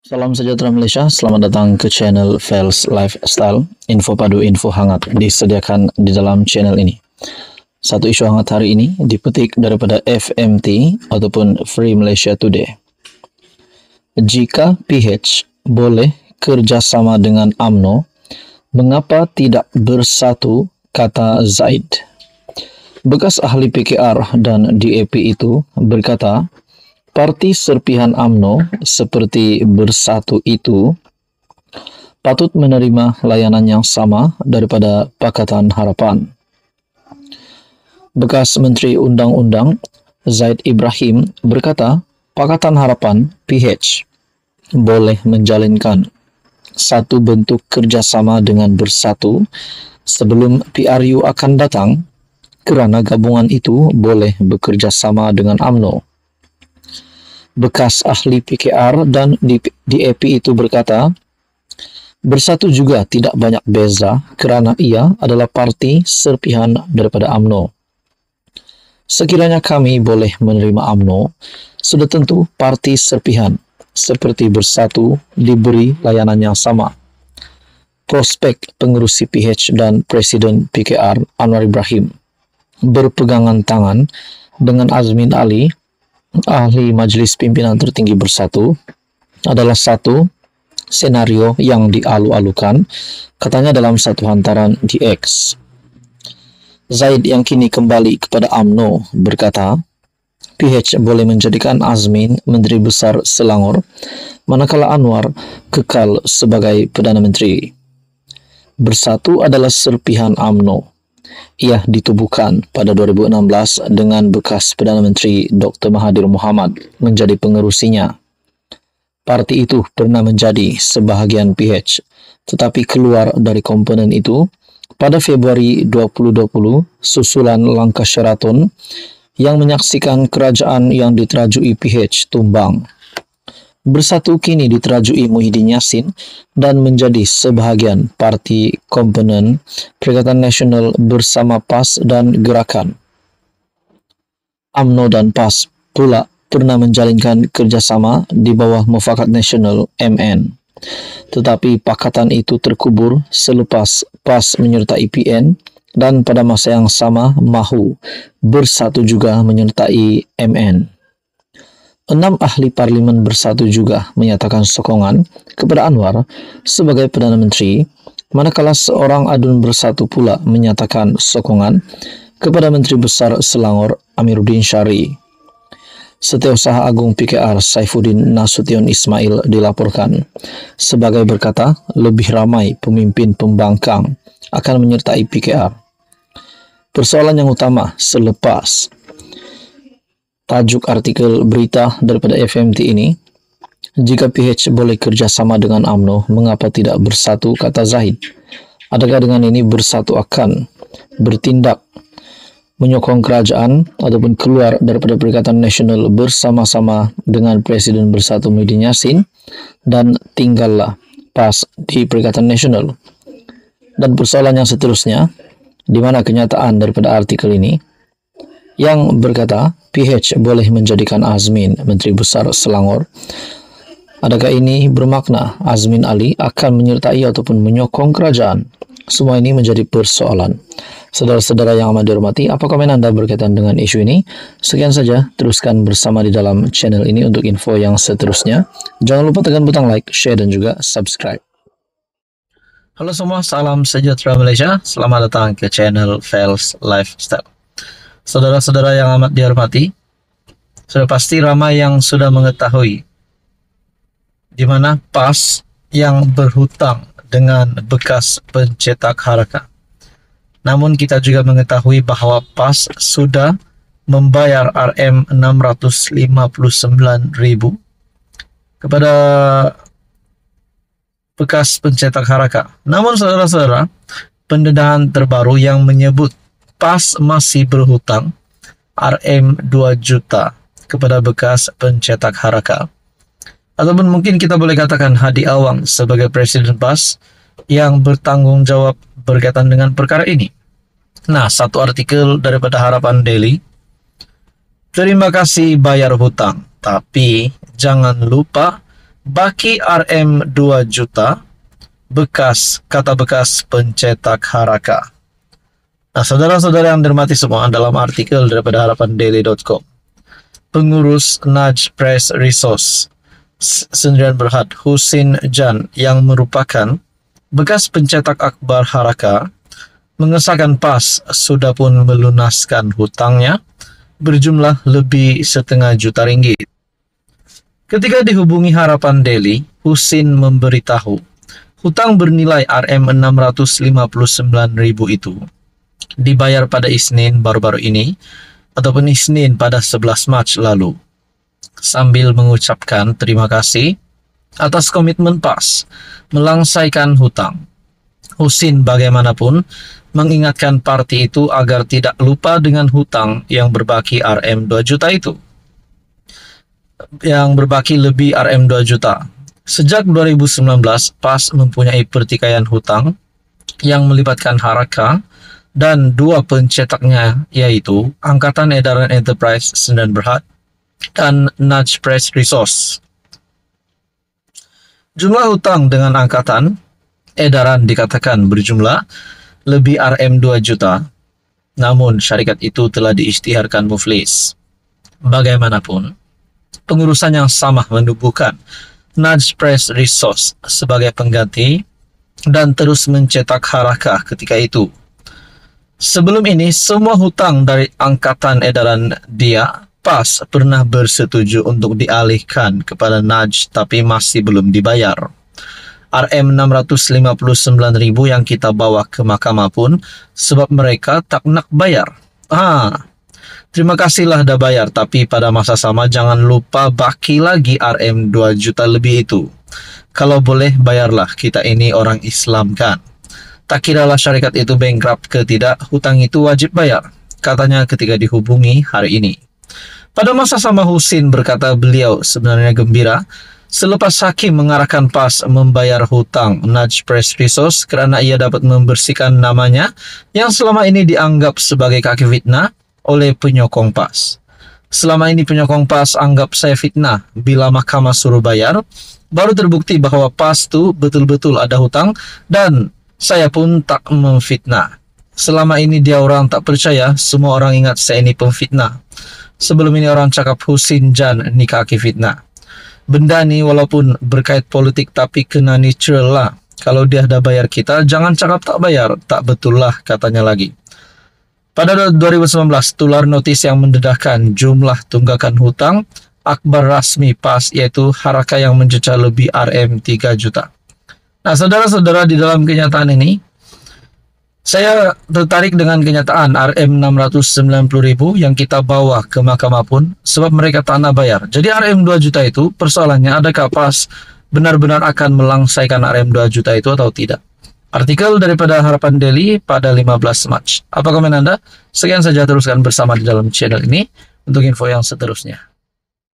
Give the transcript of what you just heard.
Salam sejahtera Malaysia, selamat datang ke channel Fels Lifestyle. Info padu, info hangat disediakan di dalam channel ini. Satu isu hangat hari ini dipetik daripada FMT ataupun Free Malaysia Today. Jika PH boleh kerjasama dengan UMNO, mengapa tidak bersatu, kata Zaid. Bekas ahli PKR dan DAP itu berkata, parti serpihan UMNO seperti Bersatu itu patut menerima layanan yang sama daripada Pakatan Harapan. Bekas Menteri Undang-Undang Zaid Ibrahim berkata, Pakatan Harapan PH boleh menjalinkan satu bentuk kerjasama dengan Bersatu sebelum PRU akan datang kerana gabungan itu boleh bekerjasama dengan UMNO. Bekas ahli PKR dan DAP itu berkata, Bersatu juga tidak banyak beza kerana ia adalah parti serpihan daripada UMNO. Sekiranya kami boleh menerima UMNO, sudah tentu parti serpihan seperti Bersatu diberi layanan yang sama. Prospek pengerusi PH dan Presiden PKR Anwar Ibrahim berpegangan tangan dengan Azmin Ali, ahli Majlis Pimpinan Tertinggi Bersatu, adalah satu senario yang dialu-alukan, katanya dalam satu hantaran di X. Zaid yang kini kembali kepada UMNO berkata, PH boleh menjadikan Azmin Menteri Besar Selangor, manakala Anwar kekal sebagai Perdana Menteri. Bersatu adalah serpihan UMNO. Ia ditubuhkan pada 2016 dengan bekas Perdana Menteri Dr. Mahathir Mohamad menjadi pengerusinya. Parti itu pernah menjadi sebahagian PH, tetapi keluar dari komponen itu pada Februari 2020 susulan langkah Sheraton yang menyaksikan kerajaan yang diterajui PH tumbang. Bersatu kini diterajui Muhyiddin Yassin dan menjadi sebahagian parti komponen Perikatan Nasional bersama PAS dan Gerakan. UMNO dan PAS pula pernah menjalinkan kerjasama di bawah Mufakat Nasional MN. Tetapi pakatan itu terkubur selepas PAS menyertai PN dan pada masa yang sama MAHU Bersatu juga menyertai MN. 6 ahli parlimen Bersatu juga menyatakan sokongan kepada Anwar sebagai Perdana Menteri, manakala seorang adun Bersatu pula menyatakan sokongan kepada Menteri Besar Selangor Amiruddin Syari. Setiausaha Agung PKR Saifuddin Nasution Ismail dilaporkan sebagai berkata lebih ramai pemimpin pembangkang akan menyertai PKR. Persoalan yang utama selepas tajuk artikel berita daripada FMT ini, jika PH boleh kerjasama dengan UMNO, mengapa tidak Bersatu, kata Zahid. Adakah dengan ini Bersatu akan bertindak menyokong kerajaan ataupun keluar daripada Perikatan Nasional bersama-sama dengan Presiden Bersatu Muhyiddin Yassin dan tinggallah PAS di Perikatan Nasional? Dan persoalan yang seterusnya, di mana kenyataan daripada artikel ini yang berkata PH boleh menjadikan Azmin Menteri Besar Selangor. Adakah ini bermakna Azmin Ali akan menyertai ataupun menyokong kerajaan? Semua ini menjadi persoalan. Saudara-saudara yang amat dihormati, apa komen anda berkaitan dengan isu ini? Sekian saja, teruskan bersama di dalam channel ini untuk info yang seterusnya. Jangan lupa tekan butang like, share dan juga subscribe. Halo semua, salam sejahtera Malaysia. Selamat datang ke channel Fels Lifestyle. Saudara-saudara yang amat dihormati, sudah pasti ramai yang sudah mengetahui di mana PAS yang berhutang dengan bekas pencetak Haraka. Namun kita juga mengetahui bahawa PAS sudah membayar RM659,000 kepada bekas pencetak Haraka. Namun saudara-saudara, pendedahan terbaru yang menyebut PAS masih berhutang RM2 juta kepada bekas pencetak Haraka. Ataupun mungkin kita boleh katakan Hadi Awang sebagai Presiden PAS yang bertanggung jawab berkaitan dengan perkara ini. Nah, satu artikel daripada Harapan Daily, terima kasih bayar hutang, tapi jangan lupa baki RM 2 juta, kata bekas pencetak Haraka. Nah, saudara-saudara yang dirahmati semua, dalam artikel daripada harapandaily.com, pengurus Nudge Press Resource Sdn Bhd Husin Jan yang merupakan bekas pencetak akbar Haraka mengesahkan PAS sudah pun melunaskan hutangnya berjumlah lebih setengah juta ringgit. Ketika dihubungi Harapan Daily, Husin memberitahu hutang bernilai RM659.000 itu dibayar pada Isnin baru-baru ini ataupun Isnin pada 11 Mac lalu. Sambil mengucapkan terima kasih atas komitmen PAS melangsaikan hutang, Husin bagaimanapun mengingatkan parti itu agar tidak lupa dengan hutang yang berbaki RM 2 juta itu. Yang berbaki lebih RM 2 juta. Sejak 2019, PAS mempunyai pertikaian hutang yang melibatkan Haraka dan dua pencetaknya, yaitu Angkatan Edaran Enterprise Sdn Bhd dan Nudge Press Resource. Jumlah hutang dengan Angkatan Edaran dikatakan berjumlah lebih RM 2 juta, namun syarikat itu telah diisytiharkan muflis. Bagaimanapun, pengurusan yang sama menubuhkan Nudge Press Resource sebagai pengganti dan terus mencetak Haraka ketika itu. Sebelum ini, semua hutang dari Angkatan Edaran dia, PAS, pernah bersetuju untuk dialihkan kepada Nudge tapi masih belum dibayar. RM659.000 yang kita bawa ke mahkamah pun sebab mereka tak nak bayar. Terima kasihlah dah bayar, tapi pada masa sama jangan lupa baki lagi RM 2 juta lebih itu. Kalau boleh bayarlah, kita ini orang Islam kan. Tak kiralah syarikat itu bankrupt ke tidak, hutang itu wajib bayar, katanya ketika dihubungi hari ini. Pada masa sama Husin berkata beliau sebenarnya gembira selepas hakim mengarahkan PAS membayar hutang Nudge Press Resource kerana ia dapat membersihkan namanya yang selama ini dianggap sebagai kaki fitnah oleh penyokong PAS. Selama ini penyokong PAS anggap saya fitnah, bila mahkamah suruh bayar, baru terbukti bahwa PAS tu betul-betul ada hutang dan saya pun tak memfitnah. Selama ini dia orang tak percaya, semua orang ingat saya ini pemfitnah. Sebelum ini orang cakap Husin Jan ni kaki fitnah. Benda ni walaupun berkait politik tapi kena natural lah. Kalau dia dah bayar kita, jangan cakap tak bayar. Tak betul lah, katanya lagi. Pada 2019, tular notis yang mendedahkan jumlah tunggakan hutang akbar rasmi PAS, iaitu Haraka yang mencecah lebih RM 3 juta. Nah, saudara-saudara, di dalam kenyataan ini, saya tertarik dengan kenyataan RM 690.000 yang kita bawa ke mahkamah pun sebab mereka tak nak bayar. Jadi RM 2 juta itu persoalannya, adakah PAS benar-benar akan melangsaikan RM 2 juta itu atau tidak? Artikel daripada Harapan Daily pada 15 Mac. Apa komen Anda? Sekian saja, teruskan bersama di dalam channel ini untuk info yang seterusnya.